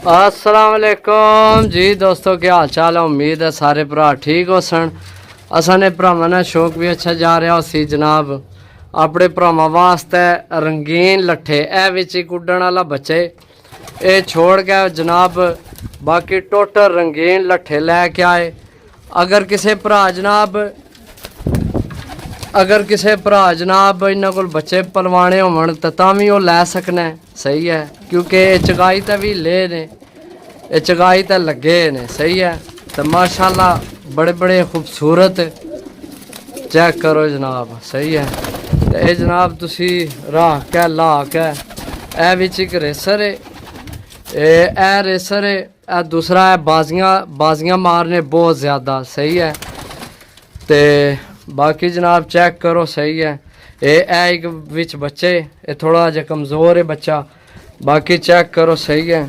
अस्सलाम वालेकुम जी दोस्तों, क्या हाल चाल है। उम्मीद है सारे भरा ठीक हो सन। असाने भरावां ने शौक भी अच्छा जा रहा उसी जनाब। अपने भरावां वास्ते रंगीन लट्ठे ए विच एक उड्डण वाला बच्चे ये छोड़ गए जनाब। बाकी टोटल रंगीन लट्ठे लैके आए। अगर किसी भरा जनाब इन्हों को बच्चे पलवाने होवन तो भी वो लै सकना है। सही है, क्योंकि चगाई तो भी ले ने, चगाई तो लगे ने। सही है, तो माशाल्लाह बड़े बड़े खूबसूरत चेक करो जनाब। सही है, तो ये जनाब तुसी राह के ला के ए विच एक रेसर है, ए रेसर है। ए दूसरा है बाजियां मारने बहुत ज़्यादा। सही है, तो बाकी जनाब चेक करो। सही है, ये एक विच बच्चे ये थोड़ा जहा कमज़ोर है बच्चा। बाकी चेक करो। सही है,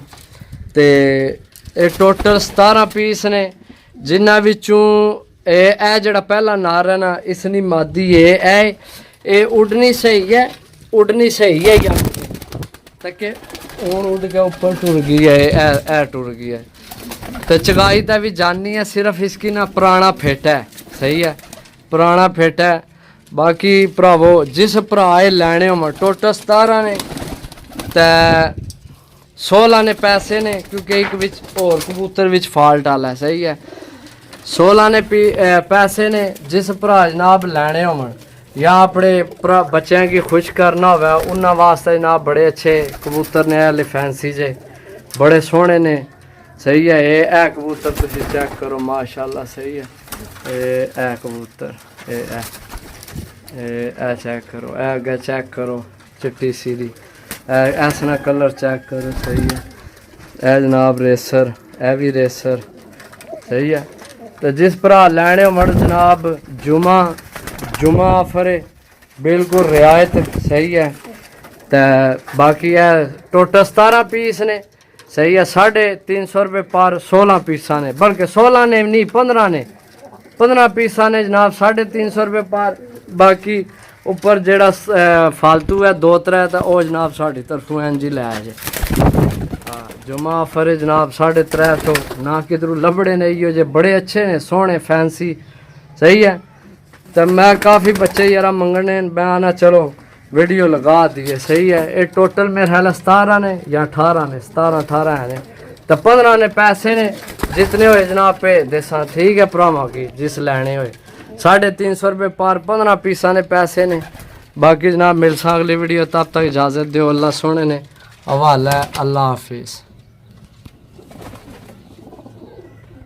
तो ये टोटल 17 पीस ने, जिन्हों विचों ए जड़ा पहला नार है ना, इसनी मादी है ये उड़नी सही है, उड़नी सही है तक और उड़ के ऊपर टुर गई है, ए टुर गई है। तो चगाई तो भी जानी है, सिर्फ इसकी ना पुराना फिट है। सही है, पुराना फिट है। बाकी भरावो जिस भरा लैने हो टोटल 17 ने, तो 16 ने पैसे ने, क्योंकि एक विच और कबूतर विच फॉल्ट आला है। सही है, 16 ने पैसे ने। जिस भरा जनाब लैने हो या अपने बच्चों की खुश करना हो उन्होंने वास्ते जनाब बड़े अच्छे कबूतर ने, हले फैंसी जे बड़े सोहने ने। सही है, ये कबूतर तुम चेक करो माशाल्लाह। सही है, ये कबूतर ए चेक करो, ए अगे चेक करो चिट्टी सीधी, ऐसा ना कलर चेक करो। सही है, ए जनाब रेसर, ए भी रेसर। सही है, तो जिस भरा लैने हो जनाब जुमा ऑफर है, बिल्कुल रियायत। सही है, तो बाकी है टोटल 17 पीस ने। सही है, 350 रुपये पर 16 पीसा ने, बल्कि 16 ने नहीं 15 पीसा ने जनाब 350 रुपये पर। बाकी ऊपर जेड़ा फालतू है 2-3 तो वह जनाब साड़ी तरफों इंज ही लै जे। हाँ, जुमा ऑफर है जनाब 350 ना किधरों लभड़े नहीं हो जे, बड़े अच्छे ने सोहने फैंसी। सही है, तो मैं काफ़ी बच्चे यार मंगने, मैं आना चलो वीडियो लगा दिए। सही है, ये टोटल मेरे ख्याल 17 ने या 18 ने, 17-18 है ने, तो 15 ने पैसे ने। जितने हुए जनाब पे देसा ठीक है भरावां की, जिस लैने हुए 350 रुपये पर 15 पीसा ने पैसे ने। बाकी जनाब मिल सा अगली वीडियो, तब तक इजाज़त दो। अल्लाह सोहने ने हवाला है। अल्लाह हाफिज़।